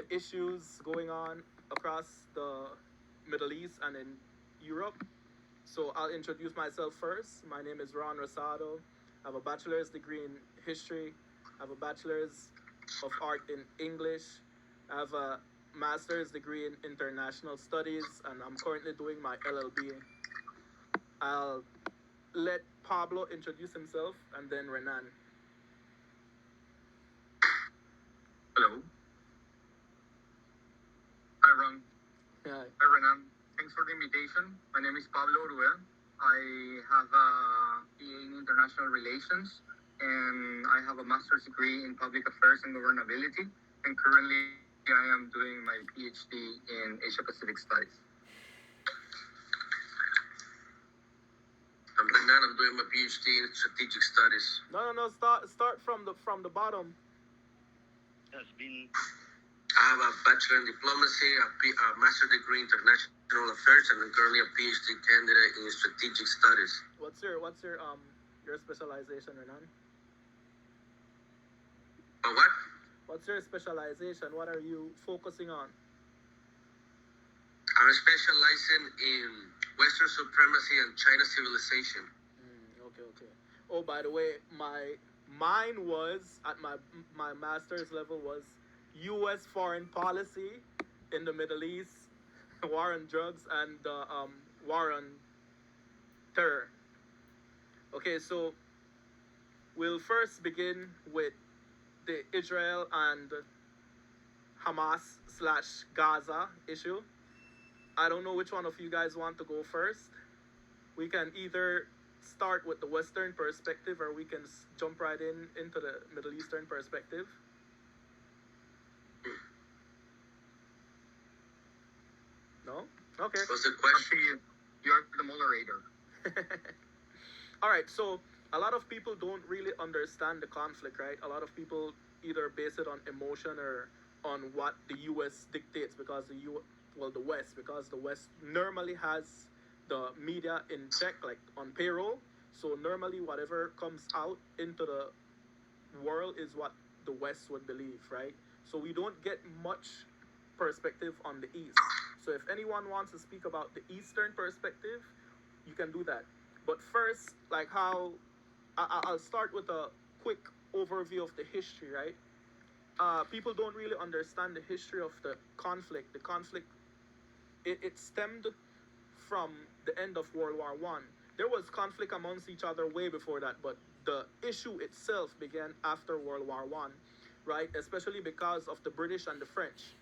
the issues going on across the Middle East and in Europe. So I'll introduce myself first. My name is Ron Rosado. I have a bachelor's degree in history. I have a bachelor's of art in English. I have a master's degree in international studies, and I'm currently doing my LLB. I'll let Pablo introduce himself, and then Renan. Hello. Hi, Ron. Hi. Hi, Renan. Thanks for the invitation. My name is Pablo Urue. I have a BA in International Relations, and I have a master's degree in Public Affairs and Governability. And currently, I am doing my PhD in Asia Pacific Studies. I'm Renan. I'm doing my PhD in Strategic Studies. No. Start from the bottom. Has been. I have a bachelor in diplomacy, a master's degree in international affairs, and I'm currently a PhD candidate in strategic studies. What's your specialization, Renan? What? What's your specialization? What are you focusing on? I'm specializing in Western supremacy and China civilization. Okay. Oh, by the way, mine was at my master's level was U.S. foreign policy in the Middle East, war on drugs, and war on terror. Okay, so we'll first begin with the Israel and Hamas / Gaza issue. I don't know which one of you guys want to go first. We can either start with the Western perspective, or we can jump right into the Middle Eastern perspective. No? Okay. What's the question? You're the moderator. All right, so a lot of people don't really understand the conflict, right? A lot of people either base it on emotion or on what the U.S. dictates, because the West, because the West normally has the media in check, like on payroll. So normally whatever comes out into the world is what the West would believe, right? So we don't get much perspective on the East. So if anyone wants to speak about the Eastern perspective, you can do that. But first, like how I'll start with a quick overview of the history, right? People don't really understand the history of the conflict. The conflict, it stemmed from the end of World War One. There was conflict amongst each other way before that, but the issue itself began after World War One, right? Especially because of the British and the French.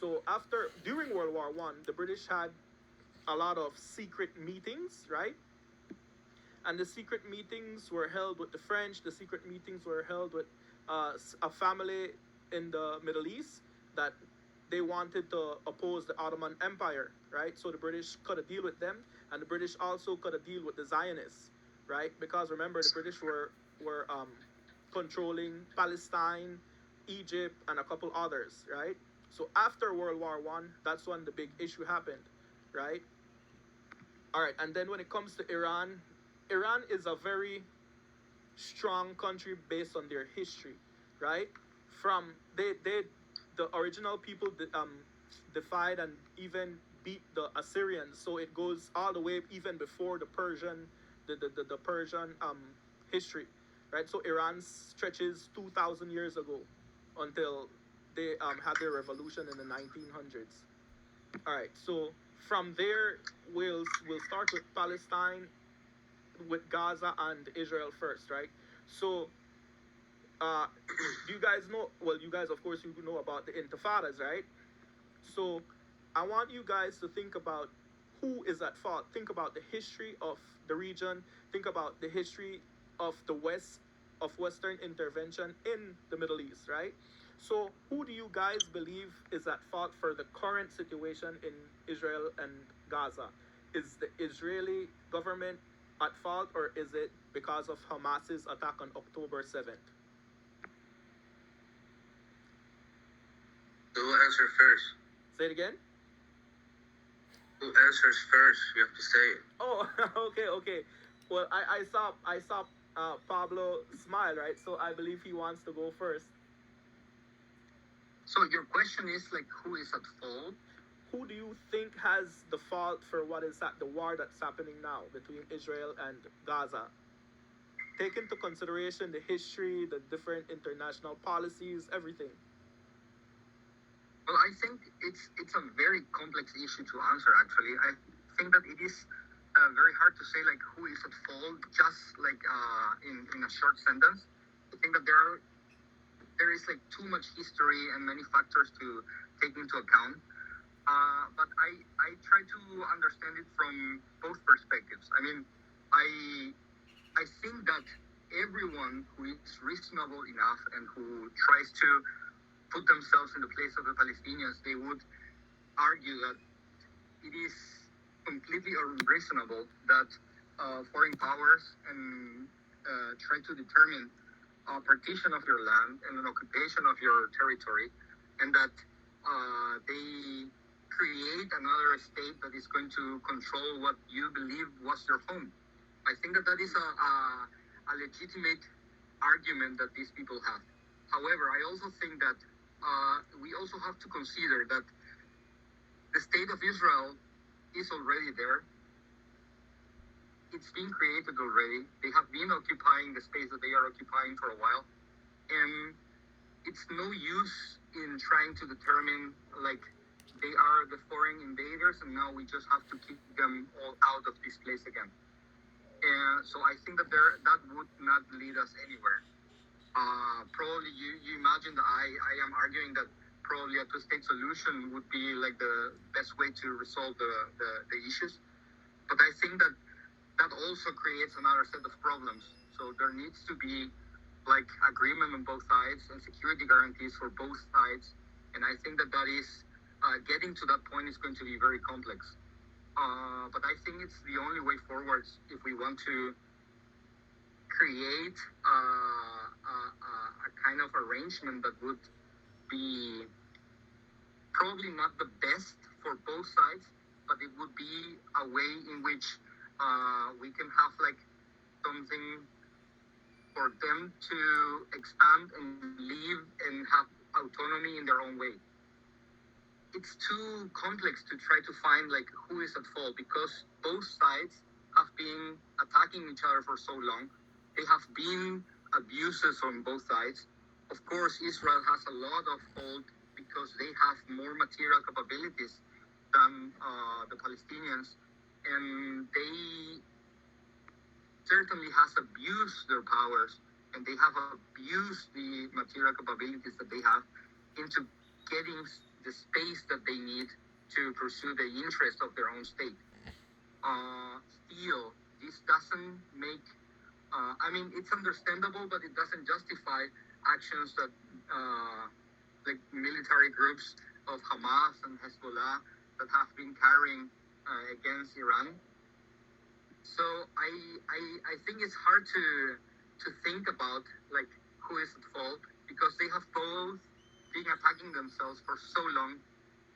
So during World War One, the British had a lot of secret meetings, right? And the secret meetings were held with the French. The secret meetings were held with a family in the Middle East that they wanted to oppose the Ottoman Empire, right? So the British could deal with them, and the British also could deal with the Zionists, right? Because remember, the British were controlling Palestine, Egypt, and a couple others, right? So after World War One, that's when the big issue happened, right? All right, and then when it comes to Iran, Iran is a very strong country based on their history, right? From the original people defied and even beat the Assyrians, so it goes all the way even before the Persian history, right? So Iran stretches 2,000 years ago until they had their revolution in the 1900s. All right, so from there we'll start with Palestine, with Gaza and Israel first, right? So do you guys know, well, you guys, of course, you know about the intifadas, right? So I want you guys to think about who is at fault. Think about the history of the region. Think about the history of the West, of Western intervention in the Middle East, right? So who do you guys believe is at fault for the current situation in Israel and Gaza? Is the Israeli government at fault, or is it because of Hamas's attack on October 7th? Who answer first? Say it again. Who answers first? You have to say it. Oh, okay. Well, I saw Pablo smile, right? So I believe he wants to go first. So your question is like, who is at fault? Who do you think has the fault for what is the war that's happening now between Israel and Gaza? Take into consideration the history, the different international policies, everything. Well, I think it's a very complex issue to answer. Actually, I think that it is very hard to say like who is at fault just like in a short sentence. I think that there is like too much history and many factors to take into account. But I try to understand it from both perspectives. I mean, I think that everyone who is reasonable enough and who tries to put themselves in the place of the Palestinians, they would argue that it is completely unreasonable that foreign powers and try to determine a partition of your land and an occupation of your territory, and that they create another state that is going to control what you believe was your home. I think that that is a legitimate argument that these people have. However, I also think that we also have to consider that the state of Israel is already there. It's been created already. They have been occupying the space that they are occupying for a while. And it's no use in trying to determine, like, they are the foreign invaders and now we just have to keep them all out of this place again. And so I think that that would not lead us anywhere. Probably you imagine that I am arguing that probably a two-state solution would be like the best way to resolve the issues. But I think that that also creates another set of problems. So there needs to be like agreement on both sides and security guarantees for both sides. And I think that that is getting to that point is going to be very complex. But I think it's the only way forwards if we want to create a kind of arrangement that would be probably not the best for both sides, but it would be a way in which we can have like something for them to expand and live and have autonomy in their own way. It's too complex to try to find like who is at fault because both sides have been attacking each other for so long. They have been abuses on both sides. Of course, Israel has a lot of fault because they have more material capabilities than the Palestinians, and they certainly has abused their powers, and they have abused the material capabilities that they have into getting the space that they need to pursue the interest of their own state. Still, this doesn't make, I mean, it's understandable, but it doesn't justify actions that like military groups of Hamas and Hezbollah that have been carrying against Iran. So I think it's hard to think about like who is at fault because they have both been attacking themselves for so long,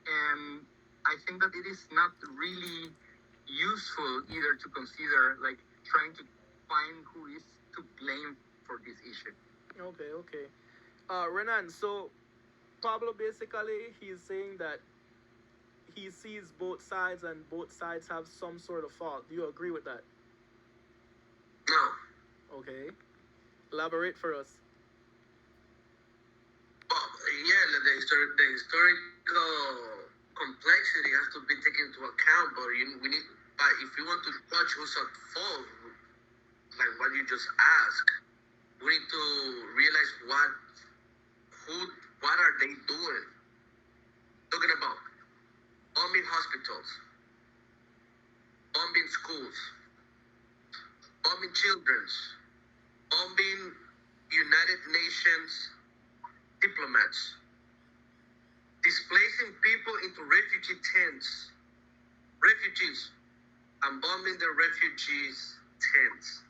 and I think that it is not really useful either to consider like trying to find who is to blame for this issue. Okay. Renan, so Pablo basically he's saying that he sees both sides and both sides have some sort of fault. Do you agree with that? No. Okay. Elaborate for us. Well, yeah, the historical complexity has to be taken into account, but we need. But if you want to judge who's at fault, like what you just asked, we need to realize what are they doing? Talking about bombing hospitals, bombing schools, bombing children, bombing United Nations diplomats, displacing people into refugee tents, refugees, and bombing the refugees' tents.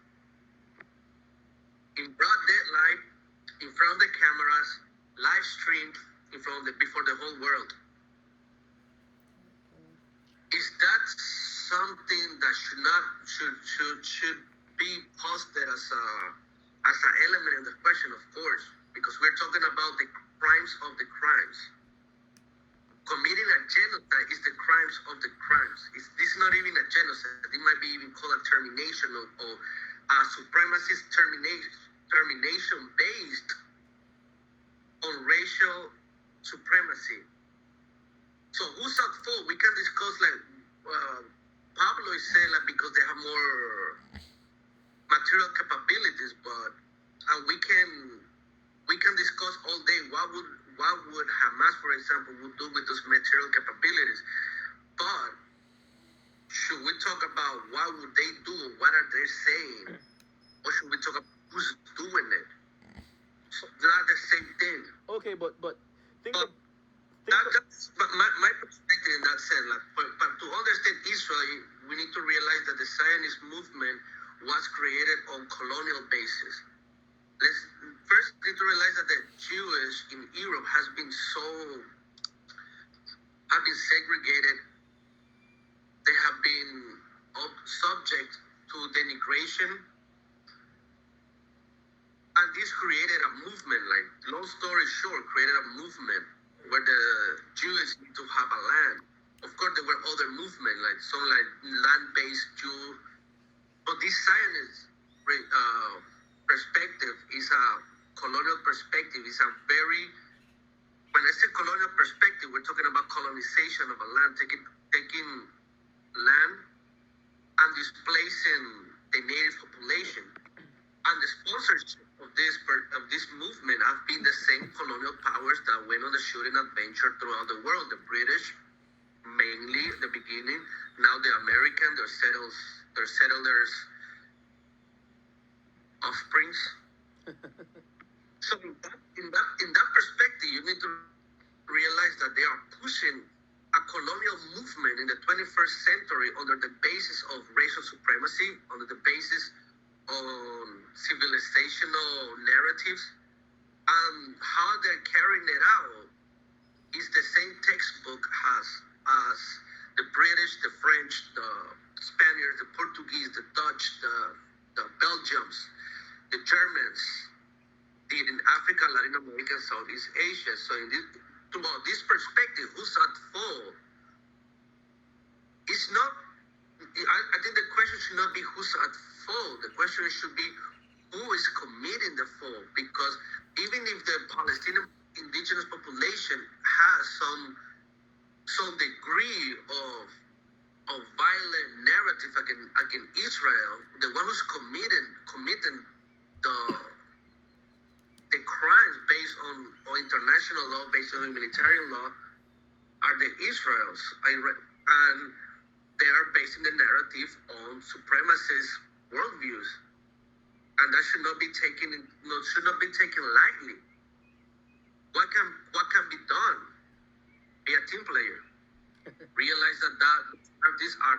In broad daylight, in front of the cameras, live streamed before the whole world. Is that something that should be posted as an element in the question? Of course, because we're talking about the crimes of the crimes. Committing a genocide is the crimes of the crimes. This is not even a genocide. It might be even called a termination or a supremacist termination based on racial supremacy. So who's at fault? We can discuss like Pablo is saying like because they have more material capabilities, but we can discuss all day what would Hamas, for example, would do with those material capabilities. But should we talk about what would they do? What are they saying? Or should we talk about who's doing it? So they're not the same thing. Okay, but think But of, that's my perspective in that sense. Like, but to understand Israel, we need to realize that the Zionist movement was created on colonial basis. Let's first need to realize that the Jewish in Europe have been segregated. They have been subject to denigration, and this created a movement. Like long story short, created a movement where the Jews need to have a land. Of course, there were other movements like some like land-based Jew, but this Zionist perspective is a colonial perspective. It's a very, when I say colonial perspective, we're talking about colonization of a land, taking land and displacing the native population. And the sponsorship of this movement have been the same colonial powers that went on the shooting adventure throughout the world. The British, mainly at the beginning, now the American, their settlers offsprings. So in that perspective, you need to realize that they are pushing a colonial movement in the 21st century under the basis of racial supremacy, under the basis on civilizational narratives, and how they're carrying it out is the same textbook as the British, the French, the Spaniards, the Portuguese, the Dutch, the Belgians, the Germans did in Africa, Latin America, Southeast Asia. So from this perspective, who's at fault? It's not. I think the question should not be who's at fault. The question should be who is committing the fault. Because even if the Palestinian indigenous population has some degree of violent narrative against Israel, the one who's committing the crimes based on international law, based on humanitarian law, are the Israels. And they are basing the narrative on supremacist worldviews, and that should not be taken lightly. What can be done? Be a team player. Realize that these are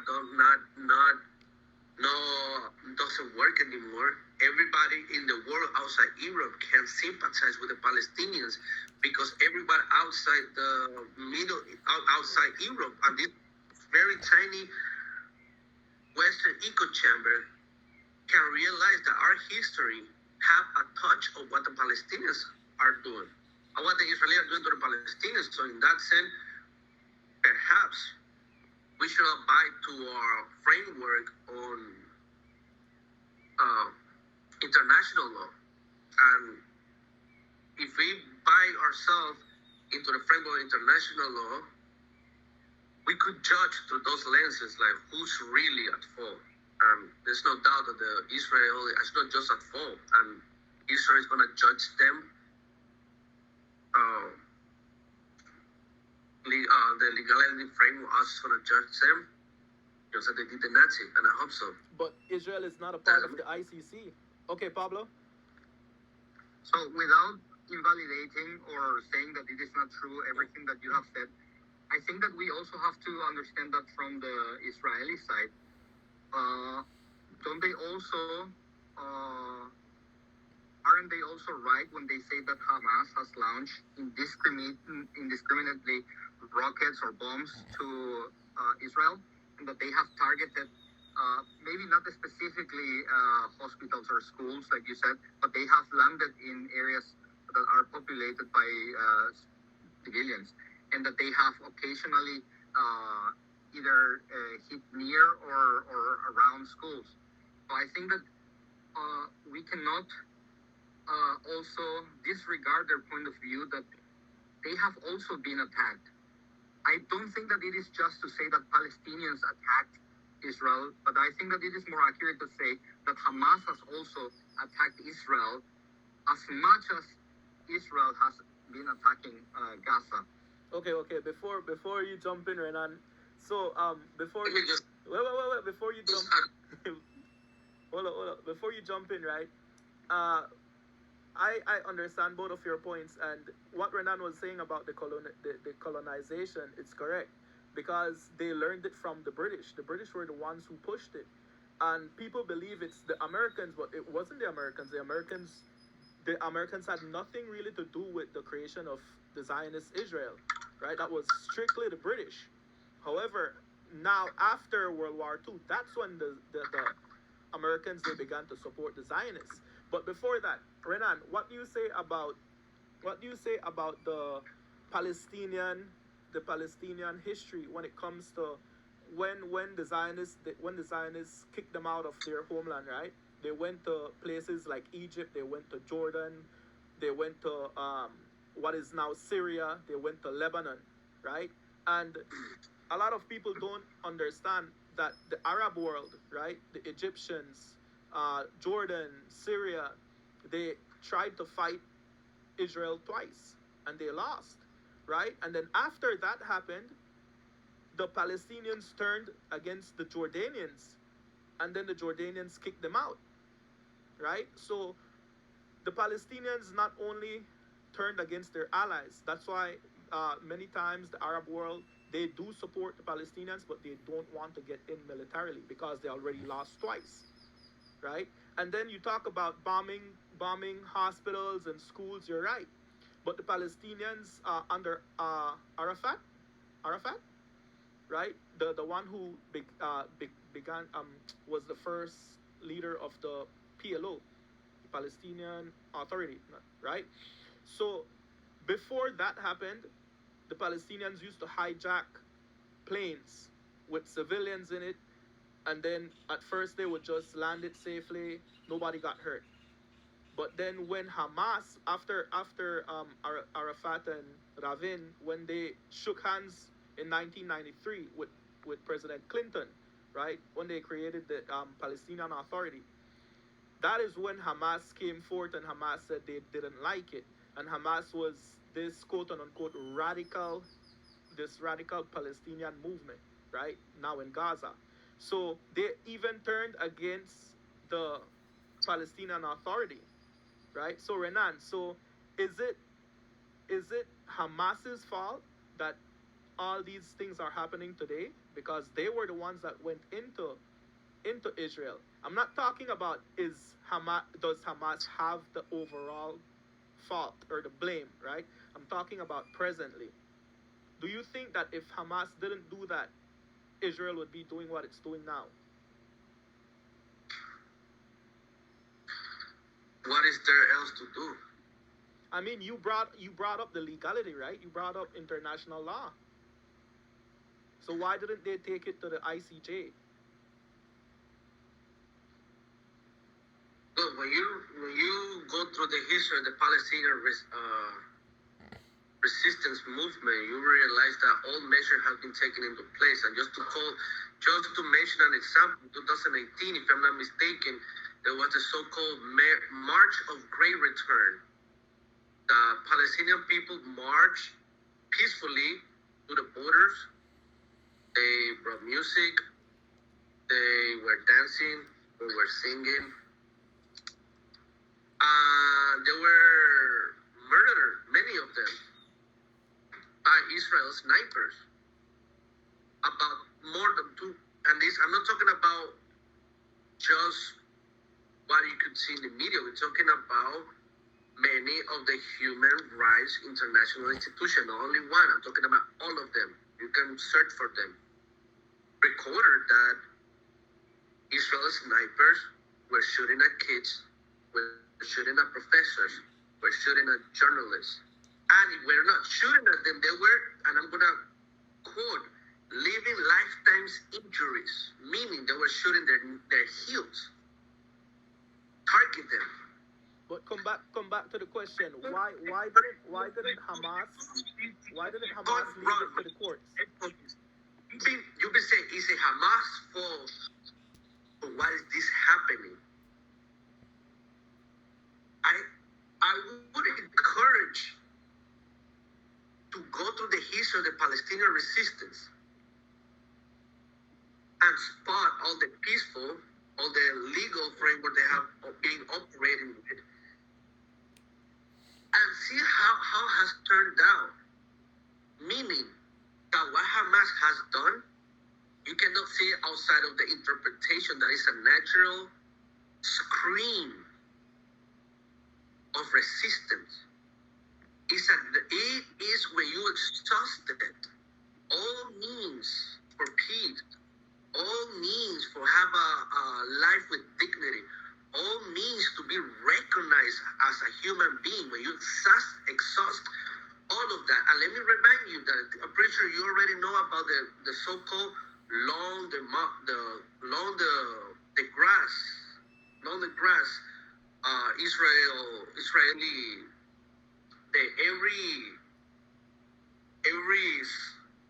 doesn't work anymore. Everybody in the world outside Europe can sympathize with the Palestinians because everybody outside Europe and this very tiny Western echo chamber can realize that our history have a touch of what the Palestinians are doing and what the Israelis are doing to the Palestinians. So in that sense, perhaps we should abide to our framework on international law. And if we buy ourselves into the framework of international law, we could judge through those lenses, like who's really at fault. There's no doubt that Israel is not just at fault, and Israel is going to judge them. The legality framework is going to judge them, just like they did the Nazi, and I hope so. but Israel is not a part of the ICC. Okay, Pablo. So without invalidating or saying that it is not true, everything that you have said, I think that we also have to understand that from the Israeli side, don't they also, aren't they also right when they say that Hamas has launched indiscriminately rockets or bombs to Israel, and that they have targeted maybe not specifically hospitals or schools, like you said, but they have landed in areas that are populated by civilians, and that they have occasionally either hit near or around schools. So I think that we cannot also disregard their point of view that they have also been attacked. I don't think that it is just to say that Palestinians attacked Israel, but I think that it is more accurate to say that Hamas has also attacked Israel as much as Israel has been attacking Gaza. Okay. Before you jump in, Renan. So before Let you me just wait. Before you just jump, hold on. Before you jump in, right? Uh, I understand both of your points, and what Renan was saying about the colonization, it's correct, because they learned it from the British. The British were the ones who pushed it, and people believe it's the Americans, but it wasn't the Americans. The Americans had nothing really to do with the creation of the Zionist Israel, right? That was strictly the British. However, now after World War II, that's when the Americans, they began to support the Zionists. But before that, Renan, what do you say about the Palestinian history when it comes to when the Zionists kicked them out of their homeland, right? They went to places like Egypt, they went to Jordan, they went to what is now Syria, they went to Lebanon, right? And a lot of people don't understand that the Arab world, right, the Egyptians, Jordan, Syria, they tried to fight Israel twice and they lost, right? And then after that happened, the Palestinians turned against the Jordanians, and then the Jordanians kicked them out, right? So the Palestinians not only turned against their allies. That's why many times the Arab world, they do support the Palestinians, but they don't want to get in militarily because they already lost twice, right? And then you talk about bombing hospitals and schools. You're right, but the Palestinians under Arafat, right? The one who began was the first leader of the PLO, the Palestinian Authority, right? So before that happened, the Palestinians used to hijack planes with civilians in it, and then at first they would just land it safely, nobody got hurt. But then when Hamas, after Arafat and Rabin, when they shook hands in 1993 with President Clinton, right, when they created the Palestinian Authority, that is when Hamas came forth and Hamas said they didn't like it. And Hamas was this quote unquote radical Palestinian movement, right, now in Gaza. So they even turned against the Palestinian Authority, right? So Renan, so is it Hamas's fault that all these things are happening today? Because they were the ones that went into Israel. I'm not talking about does Hamas have the overall fault or the blame, right? I'm talking about presently. Do you think that if Hamas didn't do that, Israel would be doing what it's doing now? what is there else to do? I mean, you brought up the legality, right? You brought up international law. So why didn't they take it to the ICJ? Look, when you go through the history of the Palestinian resistance movement, you realize that all measures have been taken into place. And just to mention an example, 2018, if I'm not mistaken, there was the so-called March of Great Return. The Palestinian people marched peacefully to the borders. They brought music. They were dancing. They were singing. They were murdered, many of them, by Israel snipers. About more than two. And this, I'm not talking about just what you could see in the media. We're talking about many of the human rights international institutions, not only one. I'm talking about all of them. You can search for them. Recorded that Israeli snipers were shooting at kids, were shooting at professors, were shooting at journalists. And if we're not shooting at them, they were, and I'm gonna quote, leaving lifetimes injuries, meaning they were shooting their heels, target them. But come back to the question. Why didn't Hamas leave it to the courts? You've been saying, is it Hamas fault? But why is this happening? I would encourage to go through the history of the Palestinian resistance and spot all the peaceful, all the legal framework they have been operating with, and see how it has turned out. Meaning that what Hamas has done, you cannot see it outside of the interpretation that is a natural scream of resistance. It is when you exhausted all means for peace, all means for have a life with dignity, all means to be recognized as a human being. When you exhaust all of that, and let me remind you that I'm pretty sure you already know about the so-called long the grass Israeli,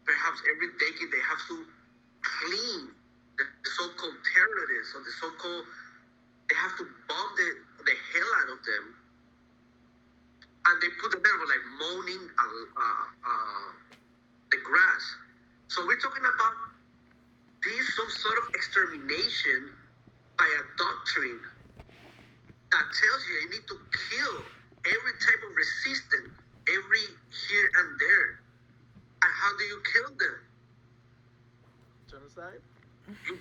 perhaps every decade they have to clean the so-called terrorists or the so-called, they have to bomb the hell out of them, and they put them there like mowing the grass. So we're talking about this some sort of extermination by a doctrine that tells you you need to kill every type of resistance, every here and there. And how do you kill them? Genocide? You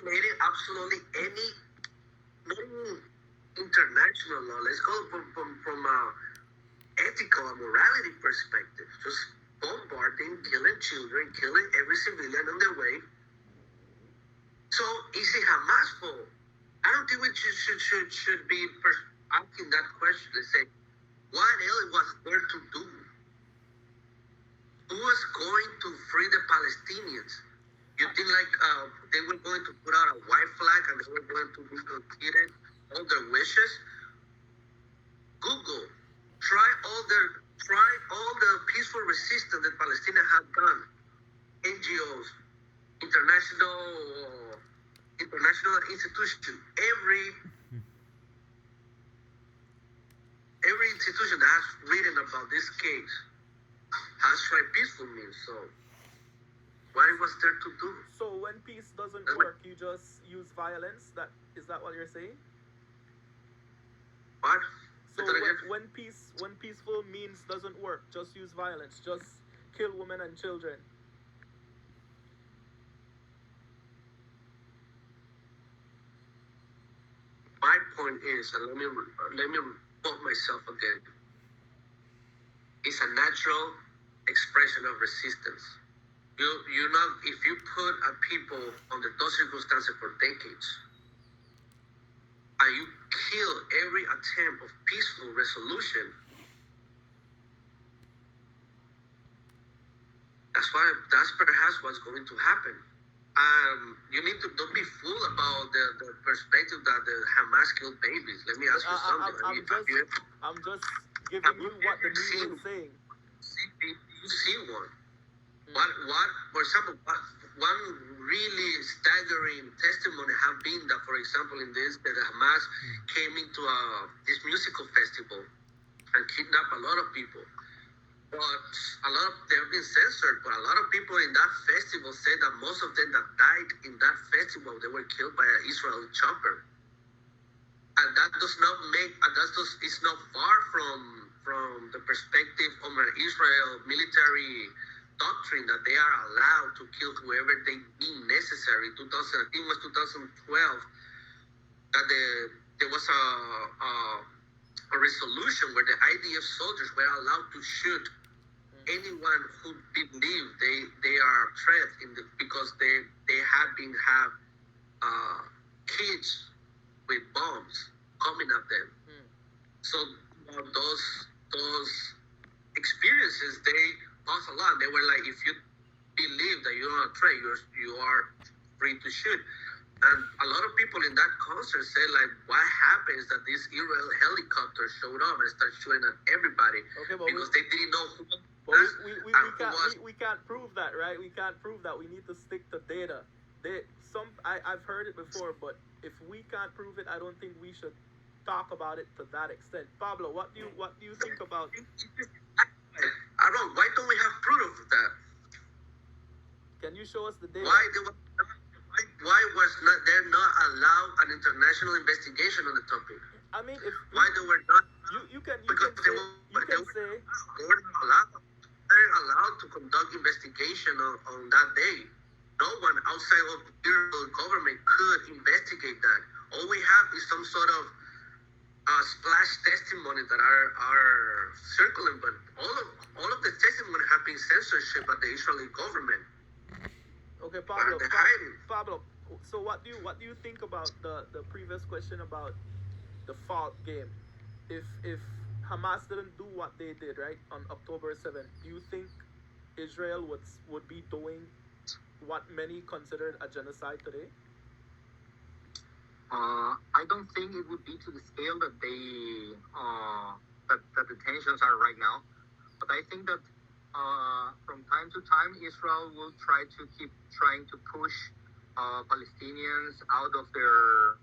made it absolutely any international law. Let's go from ethical and morality perspective. Just bombarding, killing children, killing every civilian on their way. So is it Hamas fault? I don't think we should be asking that question and say, what else was there to do? Who was going to free the Palestinians? You think like they were going to put out a white flag and they were going to be conceded all their wishes? Google, try all the peaceful resistance that Palestine have done. NGOs, international institution, every institution that has written about this case has tried peaceful means. So what was there to do? So when peace doesn't work, you just use violence? Is that what you're saying? What? So when peaceful means doesn't work, just use violence, just kill women and children. My point is, and let me quote myself again. It's a natural expression of resistance. If you put a people under those circumstances for decades, and you kill every attempt of peaceful resolution, that's perhaps what's going to happen. You need to don't be fooled about the perspective that the Hamas killed babies. Let me ask you something. I'm just giving you what the news is saying. You see one. What? For example, one really staggering testimony have been that, for example, that the Hamas came into this musical festival and kidnapped a lot of people. But they've been censored, but a lot of people in that festival said that most of them that died in that festival, they were killed by an Israeli chopper. And it's not far from the perspective of an Israel military doctrine that they are allowed to kill whoever they deem necessary. I think it was 2012 that there was a resolution where the IDF soldiers were allowed to shoot anyone who believe they are a threat because they have kids with bombs coming at them. So about those experiences, they paused a lot. They were like, if you believe that you're on a threat, you are free to shoot. And a lot of people in that concert said, like, what happened is that this Israel helicopter showed up and started shooting at everybody Okay, but because they didn't know who but was and who can't was. we can't prove that, right? We can't prove that. We need to stick to data. I've heard it before, but if we can't prove it, I don't think we should talk about it to that extent. Pablo, what do you think about? I don't know. Why don't we have proof of that? Can you show us the data? Why was not there not allowed an international investigation on the topic? I mean, if Why they were not? you can Because say they were not allowed. They were allowed to conduct investigation on that day. No one outside of the Israel government could investigate that. All we have is some sort of splash testimony that are circling, but all of the testimony have been censorship by the Israeli government. Okay, They're hiding. Pablo. So what do you think about the previous question about the fault game? If Hamas didn't do what they did right on October 7th, do you think Israel would be doing what many considered a genocide today? I don't think it would be to the scale that that the tensions are right now. But I think that from time to time, Israel will try to keep trying to push Palestinians out of their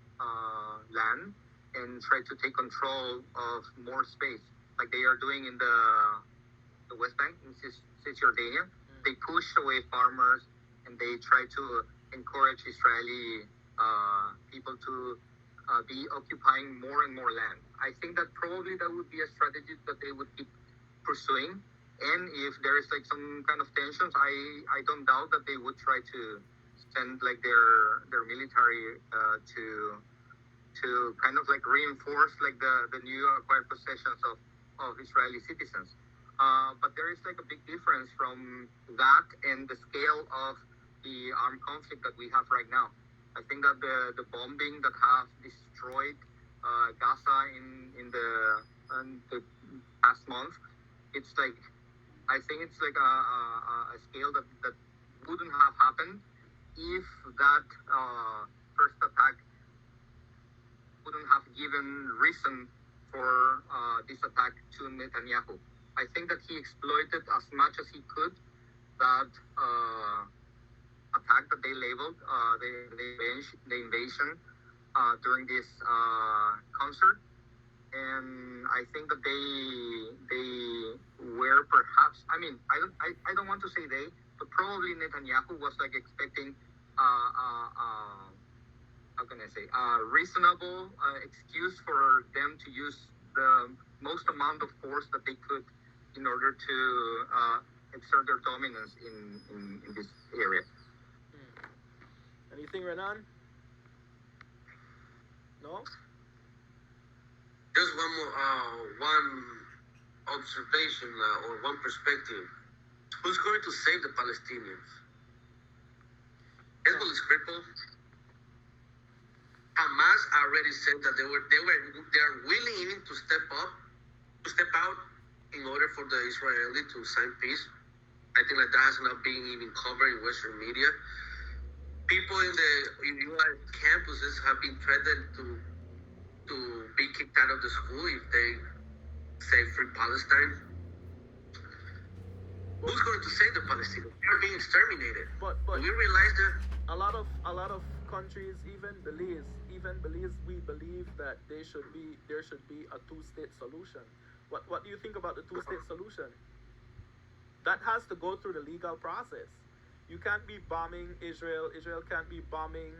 land and try to take control of more space, like they are doing in the West Bank in Cisjordania. They push away farmers and they try to encourage Israeli people to be occupying more and more land. I think that probably that would be a strategy that they would keep pursuing. And if there is like some kind of tensions, I don't doubt that they would try to send like their military to kind of like reinforce like the new acquired possessions of Israeli citizens. But there is like a big difference from that and the scale of the armed conflict that we have right now. I think that the bombing that have destroyed Gaza in the past month, it's like I think it's like a scale that wouldn't have happened if that first attack wouldn't have given reason for this attack to Netanyahu. I think that he exploited as much as he could that attack that they labeled the invasion during this concert, and I think that they were perhaps. I mean, I don't want to say they, but probably Netanyahu was like expecting. How can I say? A reasonable excuse for them to use the most amount of force that they could in order to exert their dominance in this area. Anything, Renan? No? Just one observation or one perspective. Who's going to save the Palestinians? Hezbollah is crippled. Hamas already said that they are willing even to step out in order for the Israeli to sign peace. I think that has not been even covered in Western media. People in the U.S. campuses have been threatened to be kicked out of the school if they say free Palestine. Who's going to save the Palestinians? They're being exterminated. But Do we realize that? a lot of countries, even Belize, we believe that there should be a two-state solution. What do you think about the two-state solution? That has to go through the legal process. You can't be bombing Israel. Israel can't be bombing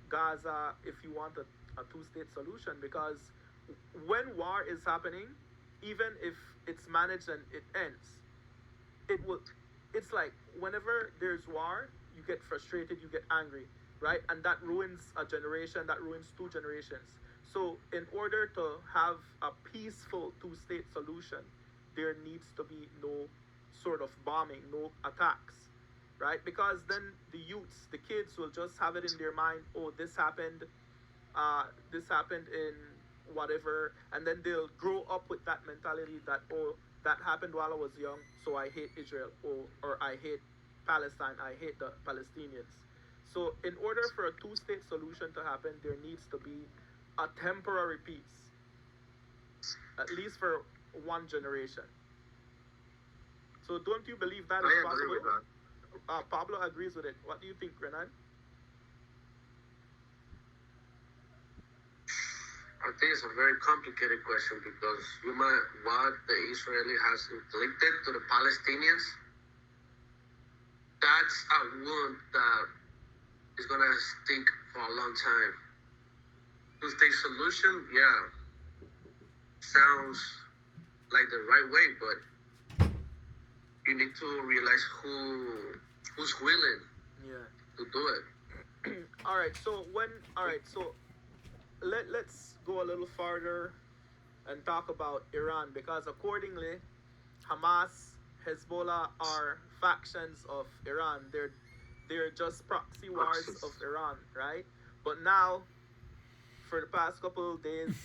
Gaza if you want a two-state solution, because when war is happening, even if it's managed and it ends, it's like whenever there's war, you get frustrated, you get angry, right? And that ruins a generation, that ruins two generations. So in order to have a peaceful two-state solution, there needs to be no sort of bombing, no attacks, right? Because then the youths, the kids will just have it in their mind, oh, this happened in whatever, and then they'll grow up with that mentality that, oh, that happened while I was young, so I hate Israel, or I hate Palestine, I hate the Palestinians. So in order for a two-state solution to happen, there needs to be a temporary peace, at least for one generation. So don't you believe that I is agree with possible? that. Pablo agrees with it. What do you think, Renan? I think it's a very complicated question because what the Israeli has inflicted to the Palestinians, that's a wound that is gonna stick for a long time. Two-state solution, yeah, sounds like the right way, but you need to realize who's willing Yeah. to do it. All right. So let's go a little farther and talk about Iran, because accordingly, Hamas, Hezbollah are factions of Iran. They're just proxy wars Proxies. of Iran, right? But now, for the past couple of days,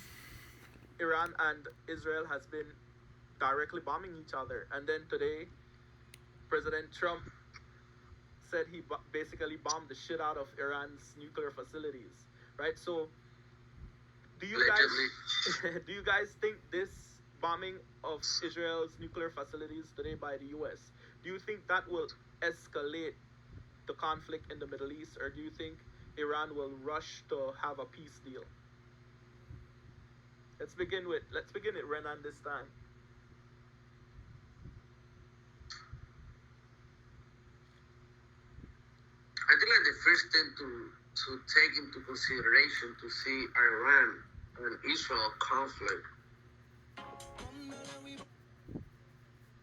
Iran and Israel has been directly bombing each other, and then today, President Trump said he basically bombed the shit out of Iran's nuclear facilities, right? So, do you Allegedly. guys do you guys think this bombing of Israel's nuclear facilities today by the U.S. do you think that will escalate the conflict in the Middle East, or do you think Iran will rush to have a peace deal? Let's begin with Renan this time. I think like the first thing to take into consideration to see Iran and Israel conflict,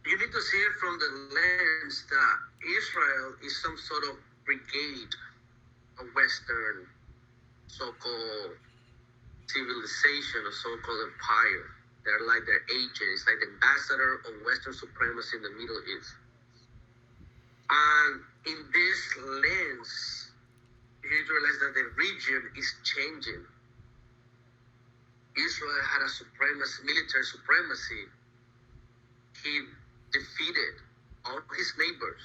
you need to see it from the lens that Israel is some sort of brigade, a Western so-called civilization, a so-called empire. They're like their agent. It's like the ambassador of Western supremacy in the Middle East. And in this lens, you need to realize that the region is changing. Israel had a military supremacy. He defeated all his neighbors.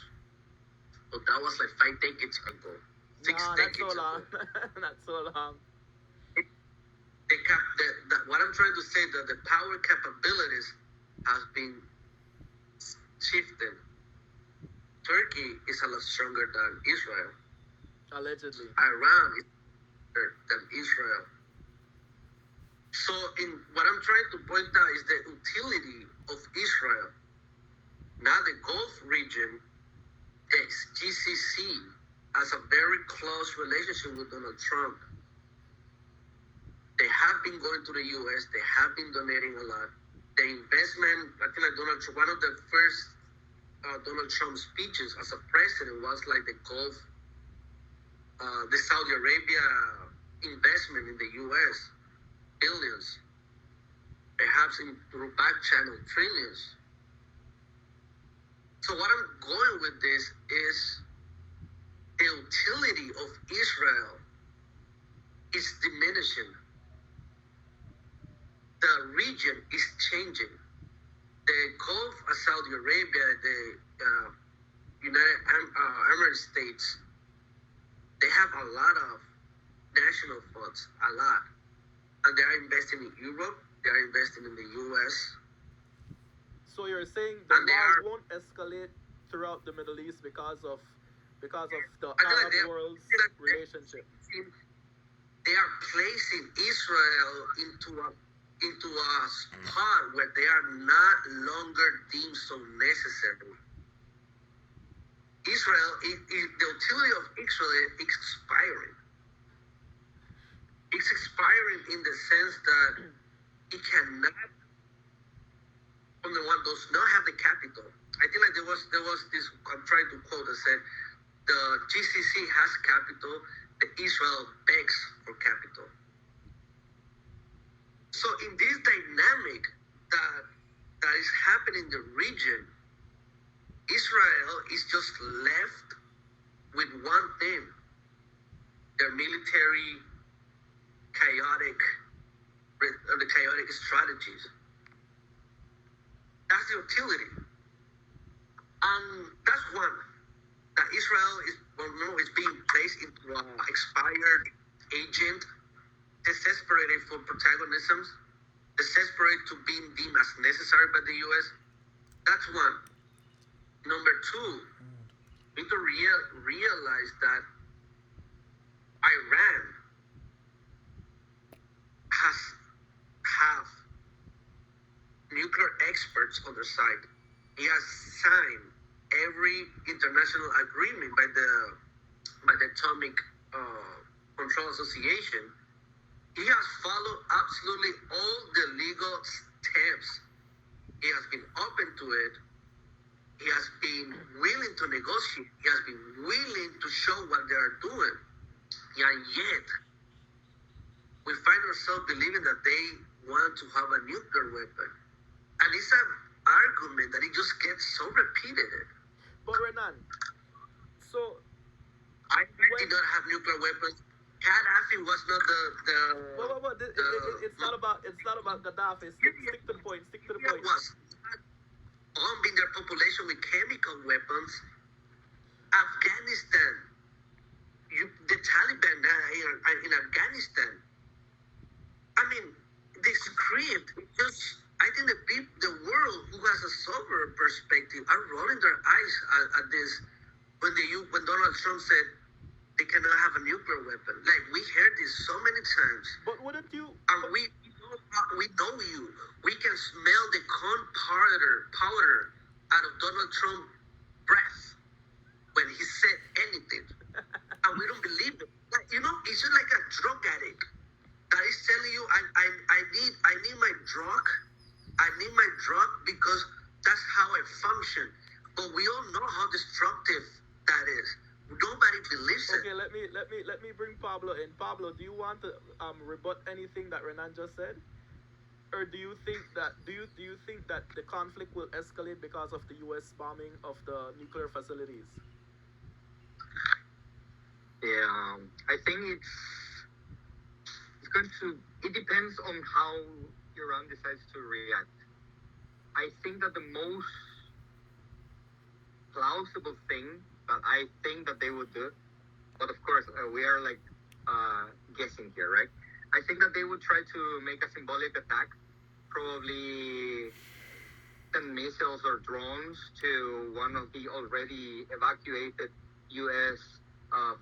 So that was like 5 decades ago. Six No, not decades so long. ago. Not so long. What I'm trying to say that the power capabilities has been shifted. Turkey is a lot stronger than Israel. Allegedly. Iran is stronger than Israel. So what I'm trying to point out is the utility of Israel. Now the Gulf region, the GCC, has a very close relationship with Donald Trump. They have been going to the U.S. They have been donating a lot. The investment, I think like Donald Trump, one of the first Donald Trump speeches as a president was like the Gulf, the Saudi Arabia investment in the U.S. billions, perhaps through back channel trillions. So what I'm going with this is the utility of Israel is diminishing. The region is changing. The Gulf of Saudi Arabia, the United Arab States, they have a lot of national funds, a lot. And they are investing in Europe, they are investing in the US. So you're saying the And they war won't escalate throughout the Middle East because of the Arab world's relationship. They are placing Israel into a spot where they are not longer deemed so necessary. Israel, the utility of Israel is expiring. It's expiring in the sense that it cannot, on the one, does not have the capital. I think like there was this, I'm trying to quote, that said, the GCC has capital, the Israel begs for capital. So in this dynamic that is happening in the region, Israel is just left with one thing: their military, chaotic the chaotic strategies. That's the utility. That's one. That Israel is being placed into an expired agent, desperate for protagonism, desperate to be deemed as necessary by the U.S. That's one. Number two, we need to realize that Iran has have nuclear experts on their side. He has signed every international agreement by the Atomic Control Association. He has followed absolutely all the legal steps. He has been open to it. He has been willing to negotiate. He has been willing to show what they are doing. And yet, we find ourselves believing that they want to have a nuclear weapon. And it's an argument that it just gets so repeated. But Renan, so I did not have nuclear weapons. Gaddafi was not it's not about Gaddafi. Stick to the point. Stick to the point. Was bombing their population with chemical weapons. Afghanistan, the Taliban in Afghanistan. I mean, the script just. I think the world who has a sober perspective are rolling their eyes at this when Donald Trump said they cannot have a nuclear weapon. Like, we heard this so many times. But wouldn't you? And we know you. We can smell the powder out of Donald Trump's breath when he said anything, and we don't believe it. Like, it's just like a drug addict that is telling you, I need my drug. I need my drug because that's how I function. But we all know how destructive that is. Nobody believes it. Okay, let me bring Pablo in. Pablo, do you want to rebut anything that Renan just said, or do you think that the conflict will escalate because of the U.S. bombing of the nuclear facilities? Yeah, I think it's going to. It depends on how Iran decides to react. I think that the most plausible thing that I think that they would do, but of course we are like guessing here, right? I think that they would try to make a symbolic attack, probably send missiles or drones to one of the already evacuated U.S.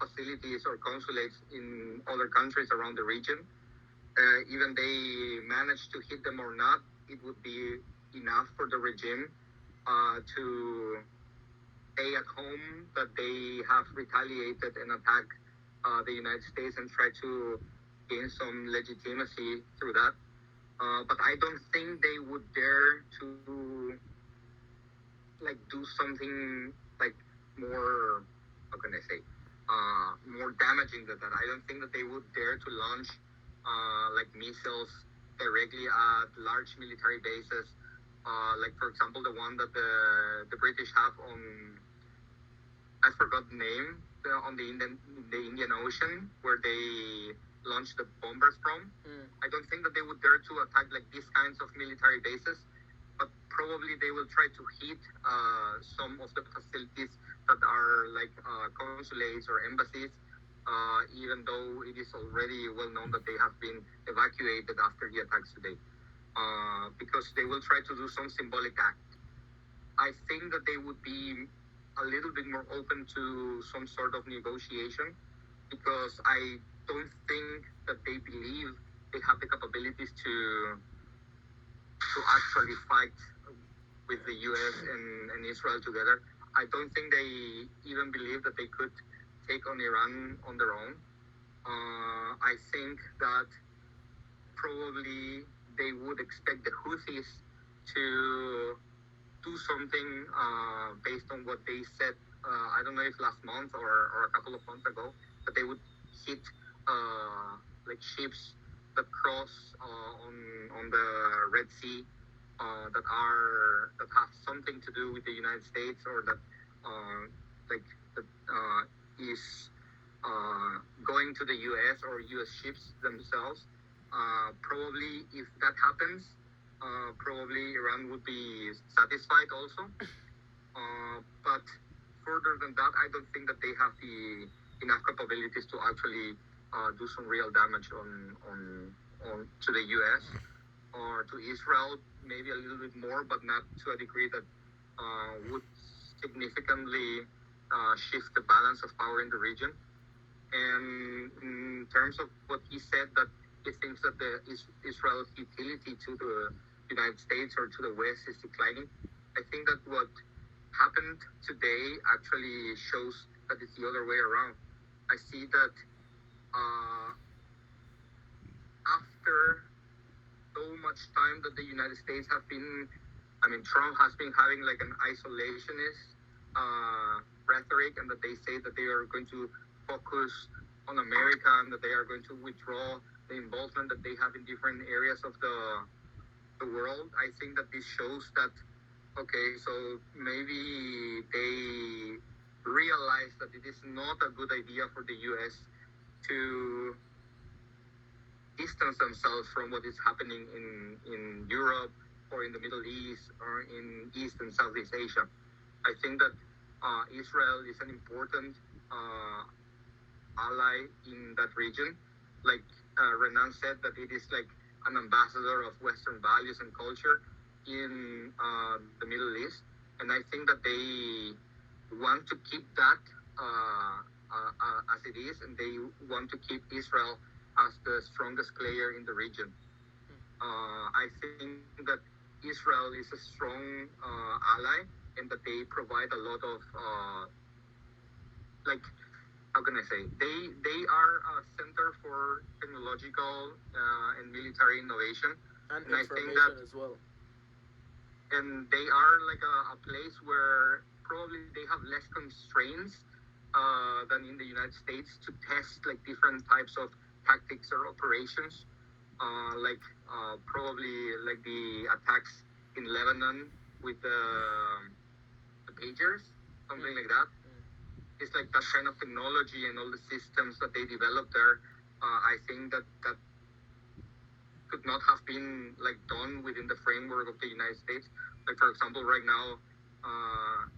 Facilities or consulates in other countries around the region. Even they manage to hit them or not, it would be enough for the regime to stay at home that they have retaliated and attacked the United States and try to gain some legitimacy through that. But I don't think they would dare to do something more, how can I say, more damaging than that. I don't think that they would dare to launch missiles directly at large military bases, for example the one that the British have on, I forgot the name, on the Indian Ocean, where they launched the bombers from. I don't think that they would dare to attack these kinds of military bases, but probably they will try to hit some of the facilities that are consulates or embassies, even though it is already well known that they have been evacuated after the attacks today, because they will try to do some symbolic act. I think that they would be a little bit more open to some sort of negotiation, because I don't think that they believe they have the capabilities to actually fight with the U.S. and Israel together. I don't think they even believe that they could take on Iran on their own. I think that probably they would expect the Houthis to do something based on what they said. I don't know if last month or a couple of months ago, that they would hit ships that cross on the Red Sea that have something to do with the United States, or that is going to the U.S. or U.S. ships themselves. Probably if that happens, probably Iran would be satisfied also. But further than that, I don't think that they have the enough capabilities to actually do some real damage on to the U.S. or to Israel, maybe a little bit more, but not to a degree that would significantly shift the balance of power in the region. And in terms of what he said, that he thinks that Israel's utility to the United States or to the West is declining. I think that what happened today actually shows that it's the other way around. I see that after so much time that the United States have been, I mean, Trump has been having like an isolationist rhetoric, and that they say that they are going to focus on America and that they are going to withdraw the involvement that they have in different areas of the world. I think that this shows that, okay, so maybe they realize that it is not a good idea for the US to distance themselves from what is happening in Europe or in the Middle East or in East and Southeast Asia. I think that Israel is an important ally in that region. Like Renan said, that it is like an ambassador of Western values and culture in the Middle East. And I think that they want to keep that as it is, and they want to keep Israel as the strongest player in the region. I think that Israel is a strong ally, and that they provide a lot of like, how can I say, they are a center for technological and military innovation, And and I think information that, as well. and they are like a place where probably they have less constraints than in the United States to test like different types of tactics or operations, probably like the attacks in Lebanon with the pagers, something like that. It's like that kind of technology and all the systems that they developed there. I think that could not have been like done within the framework of the United States. Like for example, right now,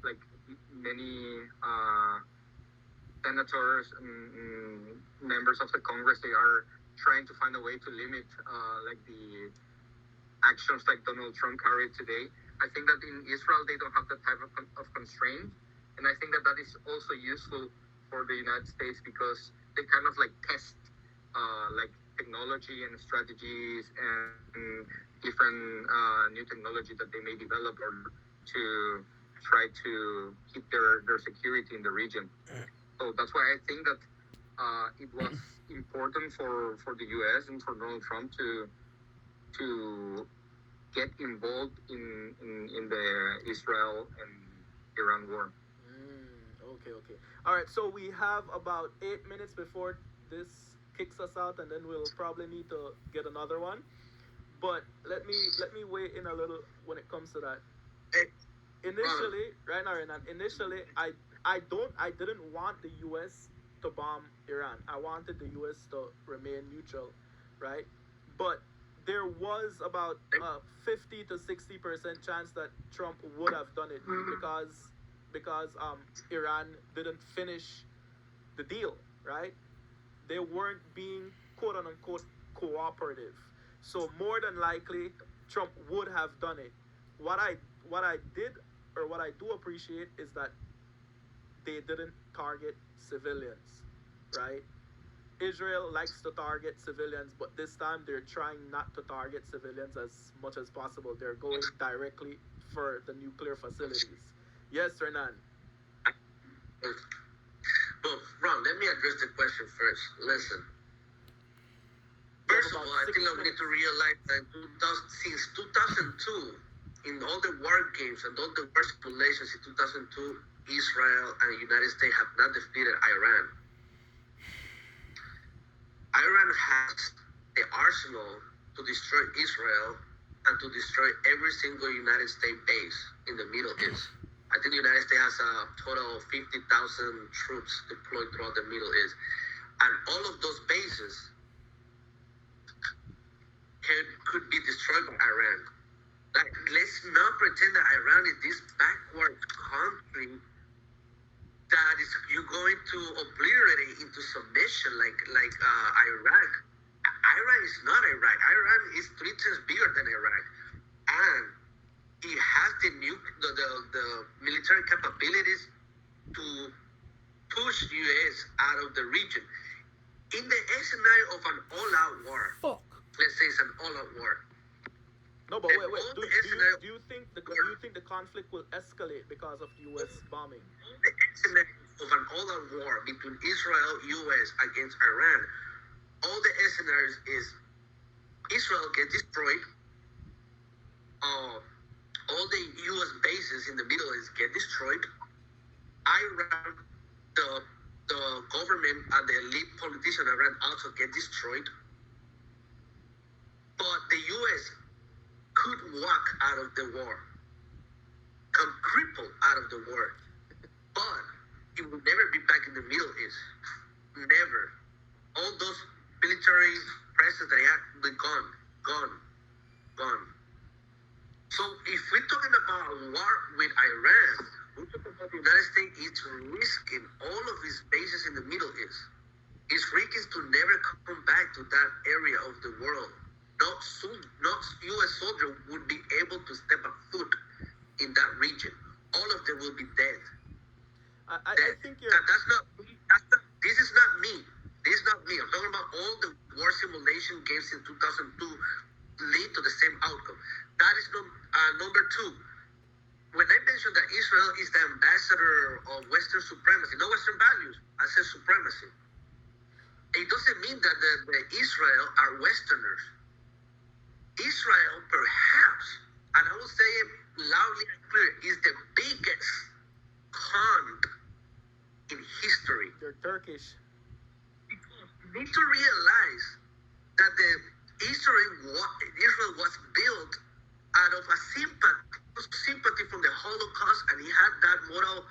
like many senators and members of the Congress, they are trying to find a way to limit like the actions like Donald Trump carried today. I think that in Israel they don't have that type of constraint, and I think that that is also useful for the United States because they kind of like test like technology and strategies and different new technology that they may develop or to try to keep their security in the region. So that's why I think that it was important for the U.S. and for Donald Trump to get involved in the Israel and Iran war. Okay. All right, so we have about 8 minutes before this kicks us out, and then we'll probably need to get another one. But let me weigh in a little when it comes to that. Initially, right now, Renan, initially, I didn't want the U.S. to bomb Iran. I wanted the U.S. to remain neutral, right? But there was about a 50 to 60% chance that Trump would have done it because Iran didn't finish the deal, right? They weren't being quote unquote cooperative. So more than likely, Trump would have done it. What I did or what I do appreciate is that they didn't target civilians, right? Israel likes to target civilians, but this time they're trying not to target civilians as much as possible. They're going directly for the nuclear facilities. Yes, Renan. Well, Ron, let me address the question first. Listen. First of all, I think that we need to realize that since 2002, in all the war games and all the war simulations in 2002, Israel and the United States have not defeated Iran. Iran has the arsenal to destroy Israel and to destroy every single United States base in the Middle East. I think the United States has a total of 50,000 troops deployed throughout the Middle East. And all of those bases could be destroyed by Iran. Like, let's not pretend that Iran is this backward country that is you're going to obliterate it into submission like Iraq. Iran is not Iraq. Iran is 3 times bigger than Iraq, and it has the military capabilities to push U.S. out of the region. In the scenario of an all-out war, Fuck. let's say it's an all-out war. No, but And wait. all Do the you scenario- do you think the conflict will escalate because of U.S. bombing? The scenario of an all-out war between Israel, U.S. against Iran, all the scenarios is Israel get destroyed, all the U.S. bases in the Middle East get destroyed, Iran, the government and the elite politician of Iran also get destroyed, but the U.S. could walk out of the war, come crippled out of the war, but it will never be back in the Middle East. Never. All those military presence that they have, they're gone. So if we're talking about a war with Iran, we're talking about the United States is risking all of its bases in the Middle East. It's risking to never come back to that area of the world. Not U.S. soldier would be able to step a foot in that region. All of them will be dead. I think you're. This is not me. I'm talking about all the war simulation games in 2002 lead to the same outcome. That is number two. When I mentioned that Israel is the ambassador of Western supremacy, not Western values, I said supremacy. It doesn't mean that the Israel are Westerners. Israel, perhaps, and I will say it loudly and clear, is the biggest con in history. You're Turkish. You need to realize that Israel was built out of a sympathy from the Holocaust, and he had that moral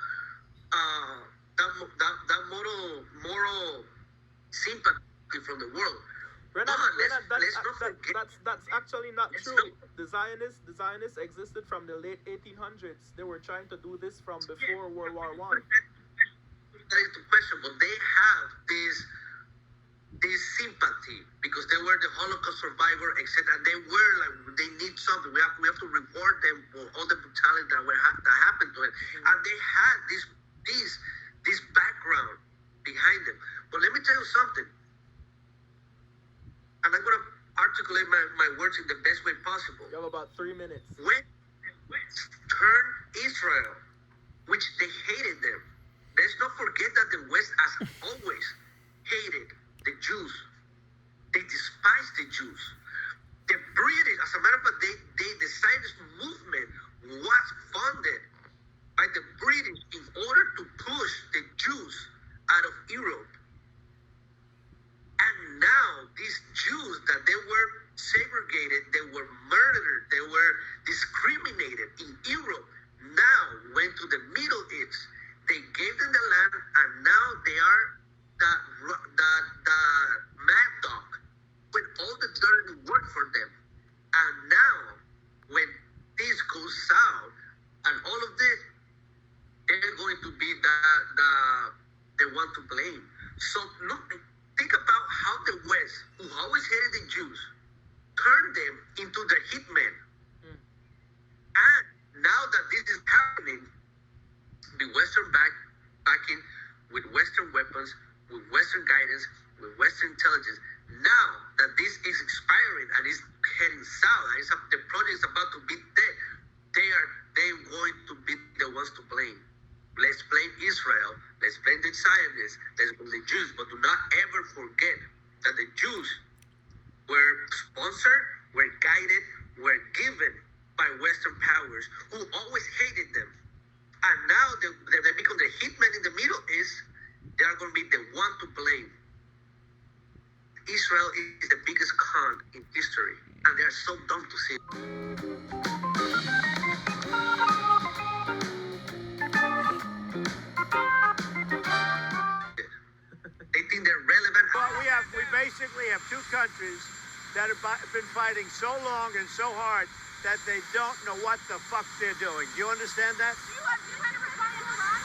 sympathy from the world. That's actually not true. The Zionists existed from the late 1800s. They were trying to do this from before World War I. That is the question, but they have this sympathy because they were the Holocaust survivor, etc. And they need something. We have to reward them for all the brutality that happened to it. And they had this background behind them. But let me tell you something. And I'm going to articulate my words in the best way possible. You have about 3 minutes. When the West turned Israel, which they hated them, let's not forget that the West, as always, hated the Jews. They despised the Jews. The British, as a matter of fact, the Zionist movement was funded by the British in order to push the Jews out of Europe. And now these Jews that they were segregated, they were murdered, they were discriminated in Europe, now went to the Middle East. They gave them the land, and now they are the mad dog with all the dirty work for them. And now, when this goes south, and all of this, they're going to be the one to blame. So look, think about how the West, who always hated the Jews, turned them into the hitmen. And now that this is happening, the Western backing with Western weapons, with Western guidance, with Western intelligence. Now that this is expiring and is heading south, and the project is about to be dead, they're going to be the ones to blame. Let's blame Israel. Let's blame the Zionists. Let's blame the Jews. But do not ever forget that the Jews were sponsored, were guided, were given by Western powers who always hated them. And now they become the hitmen in the Middle East. They are going to be the one to blame. Israel is the biggest con in history, and they are so dumb to see it. They think they're relevant. Well, we basically have two countries that have been fighting so long and so hard that they don't know what the fuck they're doing. Do you understand that? Do you have any response to Iran?